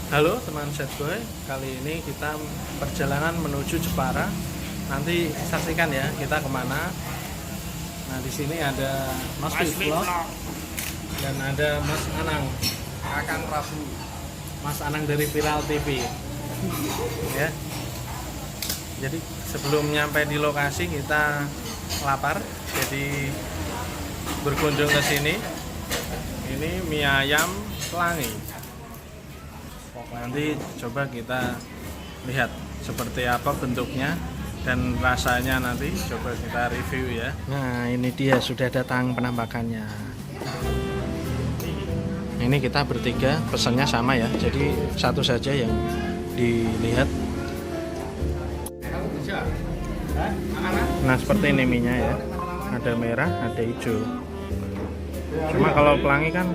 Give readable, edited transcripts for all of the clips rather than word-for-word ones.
Halo teman Sad Boy, kali ini kita perjalanan menuju Jepara. Nanti saksikan ya kita kemana. Nah di sini ada Mas Vlog dan ada Mas Anang, Akan Prabu. Mas Anang dari Viral TV. Ya. Jadi sebelum nyampe di lokasi kita lapar, jadi berkunjung ke sini. Ini mie ayam pelangi. Nanti coba kita lihat seperti apa bentuknya dan rasanya, nanti coba kita review ya. Nah ini dia sudah datang penampakannya. Ini kita bertiga pesannya sama ya, jadi satu saja yang dilihat. Nah seperti ini minyak ya, ada merah ada hijau. Cuma kalau pelangi kan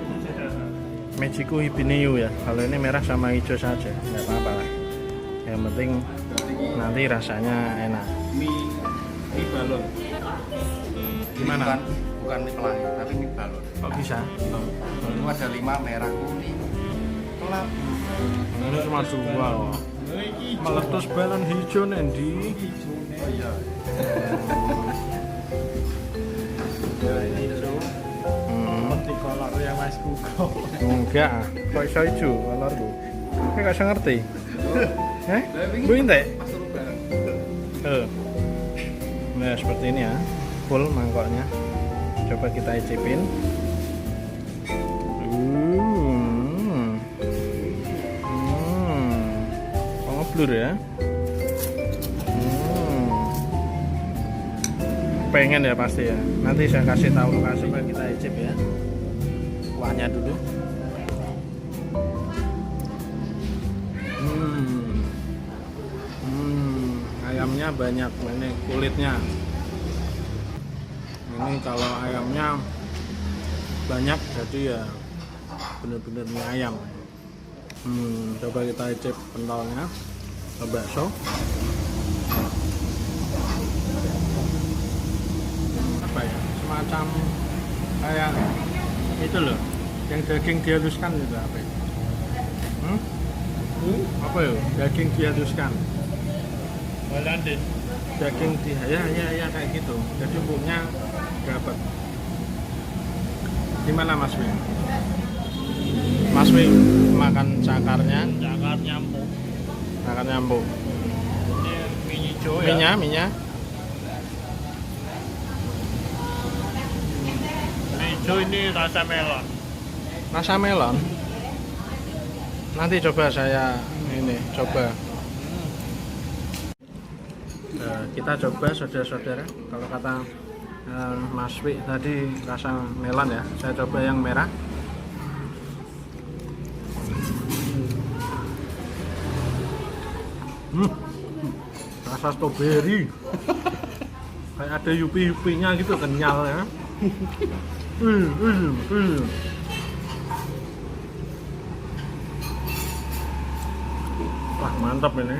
Mejiku Hibiniu ya, kalau ini merah sama hijau saja, nggak apa-apa lah. Yang penting nanti rasanya enak. Mie balon. Gimana? Bukan mie pelangi, tapi mie balon. Kok bisa? Itu ada 5 merah kuning. Gelap. Ini cuma 2 loh. Meletus balon hijau nanti. Oh iya. Seperti kolor ya Mas Kuko. Enggak, kok iso hijau kolorku. Kowe gak iso ngerti. Kuwi entek? Nah, seperti ini ya. Full mangkoknya. Coba kita icipin. Oh, ngeblur ya. Pengen ya pasti ya. Nanti saya kasih tahu lokasi. Coba kita icip ya. Kuahnya dulu. Ayamnya banyak, ini kulitnya. Ini kalau ayamnya banyak jadi ya bener-bener mie ayam. Coba kita icip pentolnya ke bakso. Apa ya, semacam kayak itu loh, yang daging dihaluskan itu apa ya? Apa ya, daging dihaluskan. Holandis. Daging ya kayak gitu. Jadi empuknya dapat. Gimana Mas Wi? Mas Wi makan cakarnya? Cakar nyambung. Cakar nyambung. Ini mie hijau ya. Minyak. Mie hijau ini rasa melon. Rasa melon. Nanti coba saya coba. Kita coba saudara-saudara. Kalau kata Mas Wi tadi rasa melon ya. Saya coba yang merah. Rasa stroberi. Kayak ada yupi-yupinya gitu, kenyal ya. Wah mantap ini.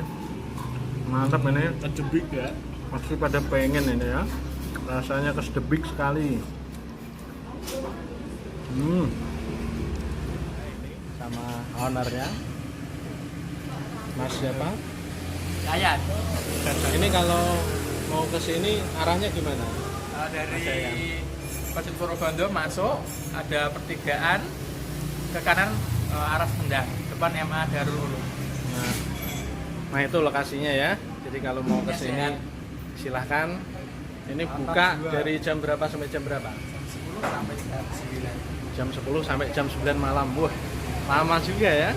Kejebik ya. Pasti pada pengen ini ya. Rasanya kesedebik sekali. Sama ownernya Mas siapa? Yayan. Ini kalau mau ke sini arahnya gimana? Dari Pasir Purwobondo masuk, ada pertigaan ke kanan arah Sendang, depan MA Darul Ulum. Nah itu lokasinya ya. Jadi kalau mau ke sini silahkan. Ini buka dari jam berapa sampai jam berapa? Jam 10 sampai jam 9. Jam 10 sampai jam 9 malam. Wah, lama juga ya.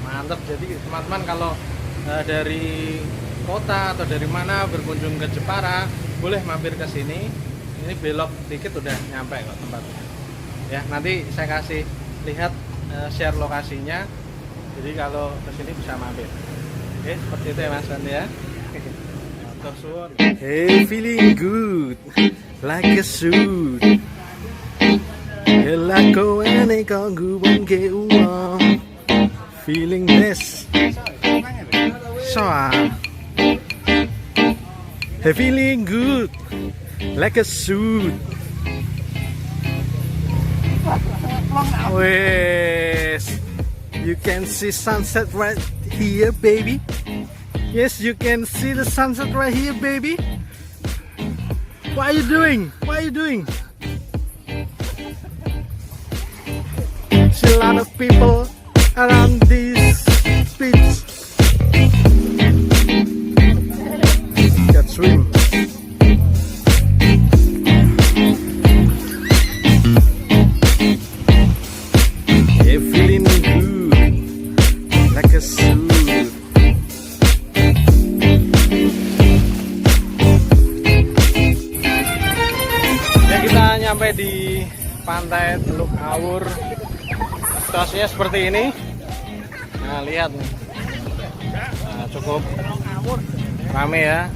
Mantap. Jadi teman-teman kalau dari kota atau dari mana berkunjung ke Jepara, boleh mampir ke sini. Ini belok dikit udah nyampe kok tempatnya. Ya, nanti saya kasih lihat share lokasinya. Jadi kalau ke sini bisa mampir. Oke, seperti itu ya Mas Bandi ya. Hey, feeling good like a suit. Kelakuan kau gubeng ke uang. Feeling best. Soa. Hey, feeling good like a suit. Wes. You can see sunset right here, baby. Yes, you can see the sunset right here, baby. What are you doing? What are you doing? See a lot of people around this beach. Got swim. Yeah, feeling good, like a suit. Ya, kita nyampe di pantai Teluk Awur. Situasinya seperti ini. Nah, lihat nih. Nah, cukup rame ya.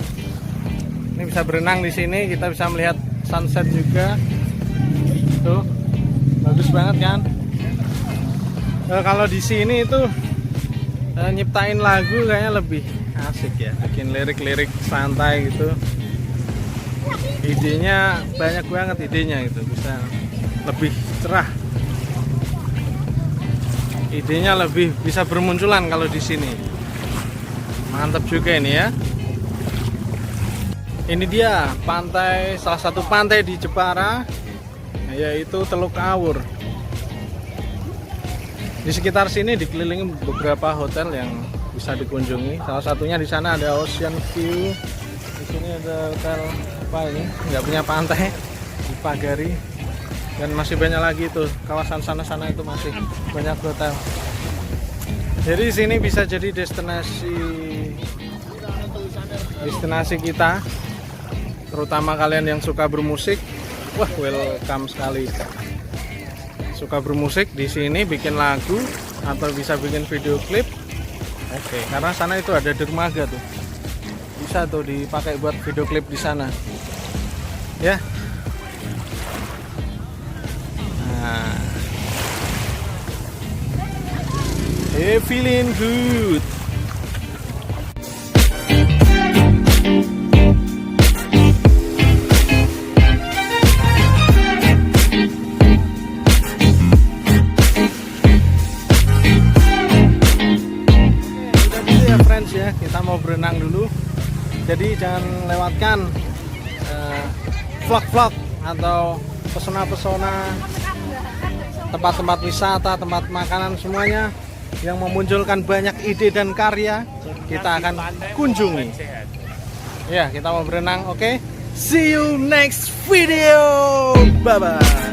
Ini bisa berenang di sini, kita bisa melihat sunset juga. Tuh, bagus banget kan? Kalau di sini itu nyiptain lagu kayaknya lebih asik ya, bikin lirik-lirik santai gitu. Idenya banyak banget, idenya itu bisa lebih cerah. Idenya lebih bisa bermunculan kalau di sini. Mantap juga ini ya. Ini dia pantai, salah satu pantai di Jepara, yaitu Teluk Awur. Di sekitar sini dikelilingi beberapa hotel yang bisa dikunjungi. Salah satunya di sana ada Ocean View. Di sini ada hotel apa ini? Nggak punya pantai, di Pagari. Dan masih banyak lagi tuh kawasan sana-sana itu masih banyak hotel. Jadi sini bisa jadi destinasi kita, terutama kalian yang suka bermusik. Wah, welcome sekali. Suka bermusik di sini, bikin lagu atau bisa bikin video klip. Oke, karena sana itu ada dermaga tuh. Bisa tuh dipakai buat video klip di sana. Ya. Nah. Feeling good. Ya, kita mau berenang dulu, jadi jangan lewatkan vlog-vlog atau pesona-pesona tempat-tempat wisata, tempat makanan semuanya yang memunculkan banyak ide dan karya. Kita akan kunjungi ya, kita mau berenang. Oke, see you next video, bye bye.